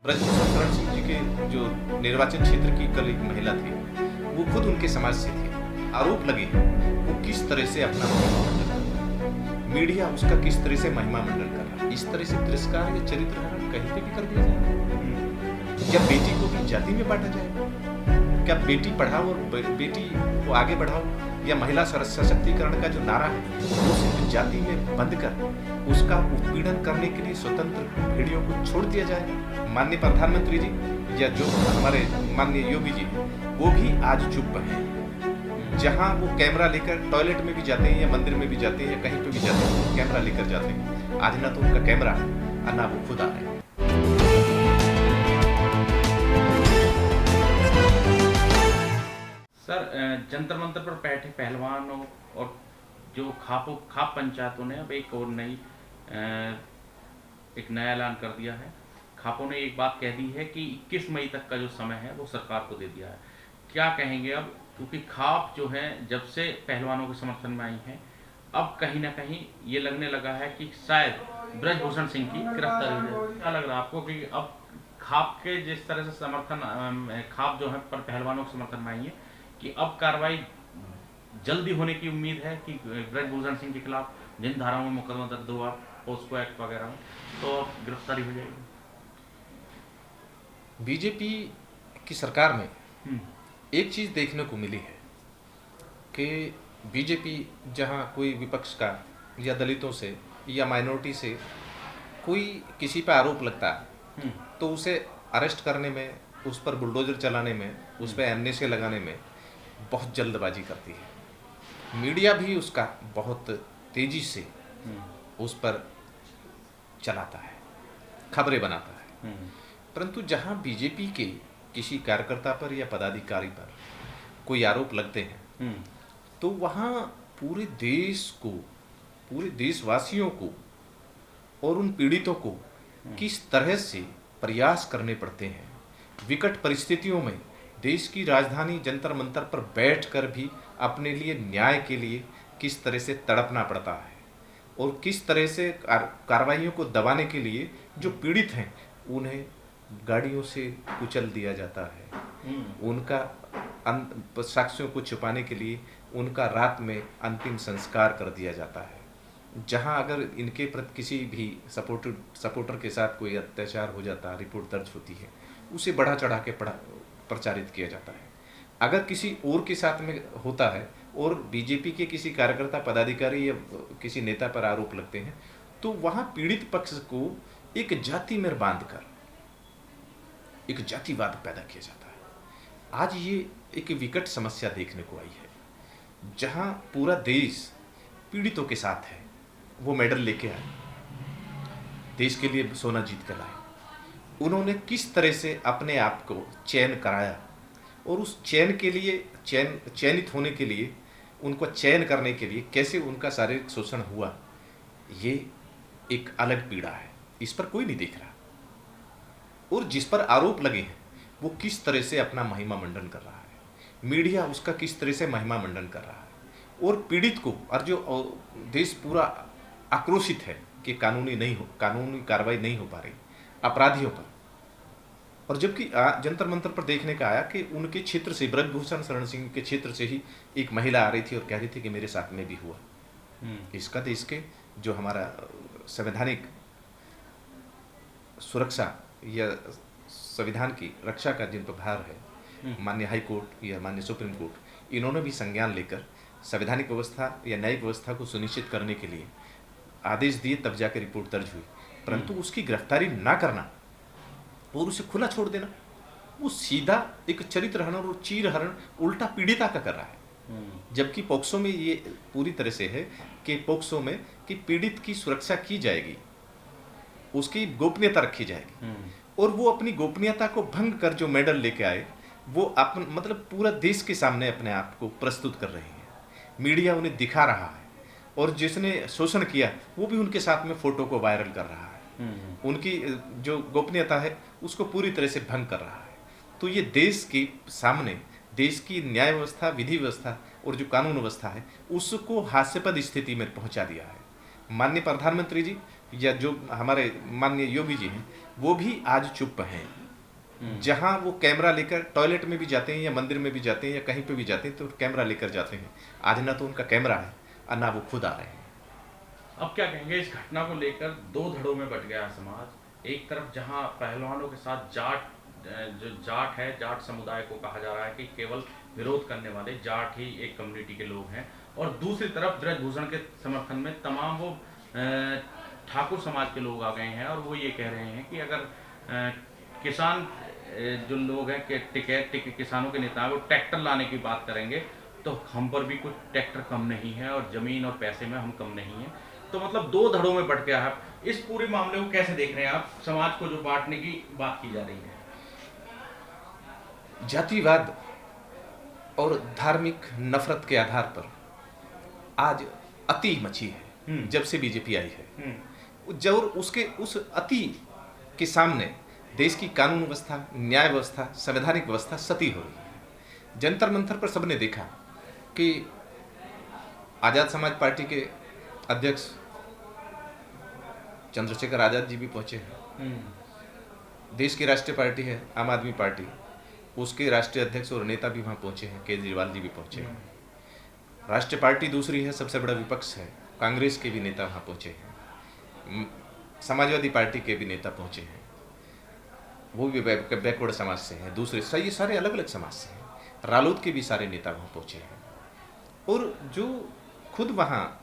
ब्रजभूषण शरण सिंह जी के जो निर्वाचन क्षेत्र की कल एक महिला थी, वो खुद उनके समाज से थी। आरोप लगे वो किस तरह से अपना महिमा मंडन कर रहा है, मीडिया उसका किस तरह से महिमा मंडन कर रहा है। इस तरह से तिरस्कार या चरित्र हनन कहीं पे भी कर दिया जाए। क्या बेटी को भी जाति में बांटा जाएगा? क्या बेटी पढ़ाओ और बेटी को आगे बढ़ाओ, या महिला सशक्तिकरण का जो नारा है वो सिर्फ जाति में बंद कर उसका उत्पीड़न करने के लिए स्वतंत्र भेड़ियों को छोड़ दिया जाएगा? माननीय प्रधानमंत्री जी या जो हमारे माननीय योगी जी वो भी आज चुप हैं। जहां वो कैमरा लेकर टॉयलेट में भी जाते हैं या मंदिर में भी जाते हैं या कहीं पे भी जाते हैं, कैमरा लेकर जाते हैं। आज ना तो उनका कैमरा और ना वो खुद आ रहे हैं। सर, जंतर मंतर पर बैठे पहलवानों और जो खाप पंचायतों ने अब एक नया ऐलान कर दिया है। खापों ने एक बात कह दी है कि 21 मई तक का जो समय है वो सरकार को दे दिया है। क्या कहेंगे अब, क्योंकि खाप जो है जब से पहलवानों के समर्थन में आई है, अब कहीं ना कहीं ये लगने लगा है कि शायद ब्रजभूषण सिंह की गिरफ्तारी हो जाए। क्या लग रहा है आपको कि अब खाप के जिस तरह से समर्थन खाप जो है पर पहलवानों के समर्थन में आई है कि अब कार्रवाई जल्दी होने की उम्मीद है कि ब्रजभूषण सिंह के खिलाफ जिन धाराओं में मुकदमा दर्ज हुआ, पोस्को एक्ट वगैरह में, तो अब गिरफ्तारी हो जाएगी? बीजेपी की सरकार में एक चीज देखने को मिली है कि बीजेपी जहां कोई विपक्ष का या दलितों से या माइनॉरिटी से कोई किसी पर आरोप लगता है तो उसे अरेस्ट करने में, उस पर बुलडोजर चलाने में, उस पर एमनेस्टी लगाने में बहुत जल्दबाजी करती है। मीडिया भी उसका बहुत तेजी से उस पर चलाता है, खबरें बनाता है। परंतु जहां बीजेपी के किसी कार्यकर्ता पर या पदाधिकारी पर कोई आरोप लगते हैं तो वहां पूरे देश को, पूरे देशवासियों को और उन पीड़ितों को किस तरह से प्रयास करने पड़ते हैं। विकट परिस्थितियों में देश की राजधानी जंतर मंतर पर बैठकर भी अपने लिए न्याय के लिए किस तरह से तड़पना पड़ता है और किस तरह से कार्रवाइयों को दबाने के लिए जो पीड़ित हैं उन्हें गाड़ियों से कुचल दिया जाता है। उनका साक्ष्यों को छुपाने के लिए उनका रात में अंतिम संस्कार कर दिया जाता है। जहां अगर इनके प्रति किसी भी सपोर्टर के साथ कोई अत्याचार हो जाता है, रिपोर्ट दर्ज होती है, उसे बढ़ा चढ़ा के प्रचारित किया जाता है। अगर किसी और के साथ में होता है और बीजेपी के किसी कार्यकर्ता, पदाधिकारी या किसी नेता पर आरोप लगते हैं तो वहां पीड़ित पक्ष को एक जाति में बांधकर एक जातिवाद पैदा किया जाता है। आज ये एक विकट समस्या देखने को आई है जहां पूरा देश पीड़ितों के साथ है। वो मेडल लेके आए, देश के लिए सोना जीत कर लाए। उन्होंने किस तरह से अपने आप को चयन कराया और उस चयन के लिए, चयनित होने के लिए, उनको चयन करने के लिए कैसे उनका शारीरिक शोषण हुआ, ये एक अलग पीड़ा है। इस पर कोई नहीं देख रहा। और जिस पर आरोप लगे हैं वो किस तरह से अपना महिमा मंडन कर रहा है, मीडिया उसका किस तरह से महिमा मंडन कर रहा है और पीड़ित को, और जो देश पूरा आक्रोशित है कि कानूनी कार्रवाई नहीं हो पा रही अपराधियों पर। और जबकि जंतर मंतर पर देखने का आया कि उनके क्षेत्र से, ब्रजभूषण शरण सिंह के क्षेत्र से ही एक महिला आ रही थी और कह रही थी कि मेरे साथ में भी हुआ। इसका देश के जो हमारा संवैधानिक सुरक्षा या संविधान की रक्षा का जिन पर भार है, माननीय हाई कोर्ट या माननीय सुप्रीम कोर्ट, इन्होंने भी संज्ञान लेकर संवैधानिक व्यवस्था या न्यायिक व्यवस्था को सुनिश्चित करने के लिए आदेश दिए, तब जाकर रिपोर्ट दर्ज हुई। परंतु उसकी गिरफ्तारी ना करना और उसे खुला छोड़ देना, वो सीधा एक चरित्र हनन और चीर हरण उल्टा पीड़िता का कर रहा है। जबकि पोक्सो में ये पूरी तरह से है कि पोक्सो में कि पीड़ित की सुरक्षा की जाएगी, उसकी गोपनीयता रखी जाएगी और वो अपनी गोपनीयता को भंग कर जो मेडल लेके आए वो मतलब पूरा देश के सामने अपने आप को प्रस्तुत कर रहे हैं। मीडिया उन्हें दिखा रहा है और जिसने शोषण किया वो भी उनके साथ में फोटो को वायरल कर रहा है। उनकी जो गोपनीयता है उसको पूरी तरह से भंग कर रहा है। तो ये देश के सामने देश की न्याय व्यवस्था, विधि व्यवस्था और जो कानून व्यवस्था है उसको हास्यास्पद स्थिति में पहुंचा दिया है। माननीय प्रधानमंत्री जी या जो हमारे माननीय योगी जी हैं वो भी आज चुप हैं। जहां वो कैमरा लेकर टॉयलेट में भी जाते हैं या मंदिर में भी जाते हैं या कहीं पे भी जाते हैं तो कैमरा लेकर जाते हैं। आज ना तो उनका कैमरा है और ना वो खुद आ रहे हैं। अब क्या कहेंगे, इस घटना को लेकर दो धड़ों में बट गया समाज। एक तरफ जहां पहलवानों के साथ जो जाट है, जाट समुदाय को कहा जा रहा है कि केवल विरोध करने वाले जाट ही एक कम्युनिटी के लोग हैं, और दूसरी तरफ ब्रजभूषण के समर्थन में तमाम वो ठाकुर समाज के लोग आ गए हैं और वो ये कह रहे हैं कि अगर किसान जो लोग हैं कि किसानों के नेता वो ट्रैक्टर लाने की बात करेंगे तो हम पर भी कुछ ट्रैक्टर कम नहीं है और जमीन और पैसे में हम कम नहीं हैं। तो मतलब दो धड़ों में बट गया है। इस पूरे मामले को कैसे देख रहे हैं आप, समाज को जो बांटने की बात की जा रही है? जातिवाद और धार्मिक नफरत के आधार पर आज अति मची है जब से बीजेपी आई है। जब उसके उस अति के सामने देश की कानून व्यवस्था, न्याय व्यवस्था, संवैधानिक व्यवस्था सती हो रही है। जंतर मंतर पर सबने देखा कि आजाद समाज पार्टी के अध्यक्ष चंद्रशेखर आजाद जी भी पहुंचे हैं। देश की राष्ट्रीय पार्टी है आम आदमी पार्टी, उसके राष्ट्रीय अध्यक्ष और नेता भी वहां पहुंचे हैं, केजरीवाल जी भी पहुंचे हैं। राष्ट्रीय पार्टी दूसरी है, सबसे बड़ा विपक्ष है, कांग्रेस के भी नेता वहां पहुंचे हैं, समाजवादी पार्टी के भी नेता पहुंचे हैं, वो भी बैकवर्ड समाज से हैं, दूसरे ये सारे अलग अलग समाज से हैं। रालोद के भी सारे नेता वहाँ पहुँचे हैं। और जो खुद वहाँ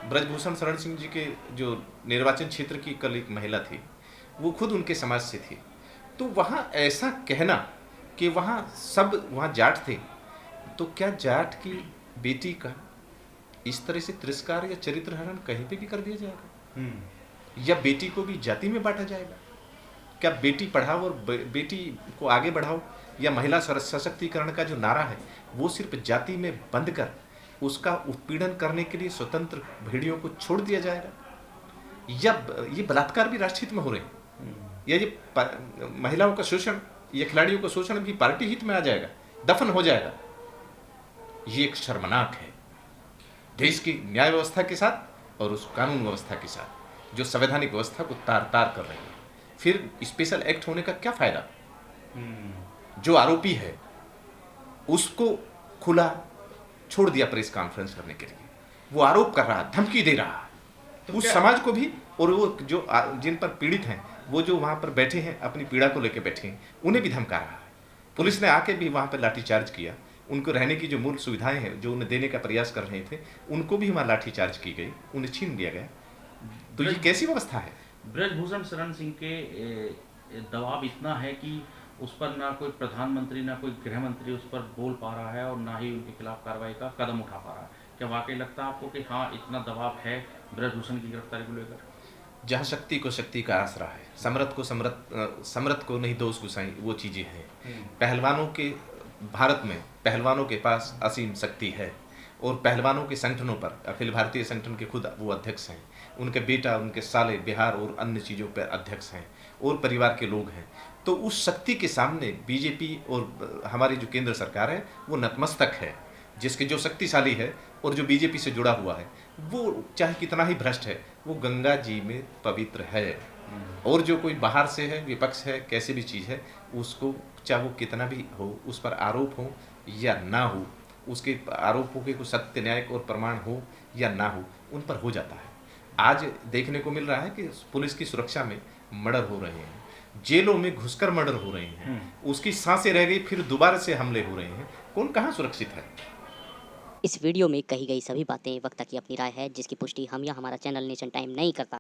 ब्रजभूषण शरण सिंह जी के जो निर्वाचन क्षेत्र की कल एक महिला थी, वो खुद उनके समाज से थी। तो वहाँ ऐसा कहना कि वहाँ सब वहाँ जाट थे, तो क्या जाट की बेटी का इस तरह से तिरस्कार या चरित्र हरण कहीं पे भी कर दिया जाएगा? या बेटी को भी जाति में बांटा जाएगा? क्या बेटी पढ़ाओ और बेटी को आगे बढ़ाओ या महिला सशक्तिकरण का जो नारा है वो सिर्फ जाति में बंद कर उसका उत्पीड़न करने के लिए स्वतंत्र भेड़ियों को छोड़ दिया जाएगा? या ये बलात्कार भी राष्ट्रहित में हो रहे हैं, या ये महिलाओं का शोषण या खिलाड़ियों का शोषण भी पार्टी हित में आ जाएगा, दफन हो जाएगा? ये एक शर्मनाक है देश की न्याय व्यवस्था के साथ और उस कानून व्यवस्था के साथ जो संवैधानिक व्यवस्था को तार तार कर रही है। फिर स्पेशल एक्ट होने का क्या फायदा? जो आरोपी है उसको खुला छोड़ दिया प्रेस कॉन्फ्रेंस करने के लिए, वो आरोप कर रहा है, धमकी दे रहा है तो उस समाज को भी, और वो जो जिन पर पीड़ित हैं, वो जो वहां पर बैठे हैं अपनी पीड़ा को लेकर बैठे हैं, उन्हें भी धमका रहा है। पुलिस ने आके भी वहां पर लाठीचार्ज किया, उनको रहने की जो मूल सुविधाएं हैं जो उन्हें देने का प्रयास कर रहे थे उनको भी वहां लाठीचार्ज की गई, उन्हें छीन लिया गया। तो ये कैसी व्यवस्था है? ब्रजभूषण शरण सिंह के दबाव इतना है कि उस पर ना कोई प्रधानमंत्री ना कोई गृह मंत्री उस पर बोल पा रहा है और ना ही उनके खिलाफ कार्रवाई का कदम उठा पा रहा है। क्या वाकई लगता है आपको कि हाँ इतना दबाव है ब्रजभूषण की गिरफ्तारी को लेकर? जहाँ शक्ति को शक्ति का आसरा है, समरत को नहीं दोष गुसाई, वो चीजें हैं। पहलवानों के भारत में पहलवानों के पास असीम शक्ति है और पहलवानों के संगठनों पर अखिल भारतीय संगठन के खुद वो अध्यक्ष हैं, उनके बेटा उनके साले बिहार और अन्य चीज़ों पर अध्यक्ष हैं और परिवार के लोग हैं। तो उस शक्ति के सामने बीजेपी और हमारी जो केंद्र सरकार है वो नतमस्तक है। जिसके जो शक्तिशाली है और जो बीजेपी से जुड़ा हुआ है वो चाहे कितना ही भ्रष्ट है, वो गंगा जी में पवित्र है। और जो कोई बाहर से है, विपक्ष है, कैसे भी चीज़ है, उसको चाहे वो कितना भी हो, उस पर आरोप हो या ना हो, उसके आरोपों के कुछ सत्य न्याय और प्रमाण हो या ना हो, उन पर हो जाता है। आज देखने को मिल रहा है कि पुलिस की सुरक्षा में मर्डर हो रहे हैं, जेलों में घुसकर मर्डर हो रहे हैं, उसकी सांसें रह गई, फिर दोबारा से हमले हो रहे हैं। कौन कहाँ सुरक्षित है? इस वीडियो में कही गई सभी बातें वक्ता की अपनी राय है, जिसकी पुष्टि हम या हमारा चैनल नेशन टाइम नहीं करता।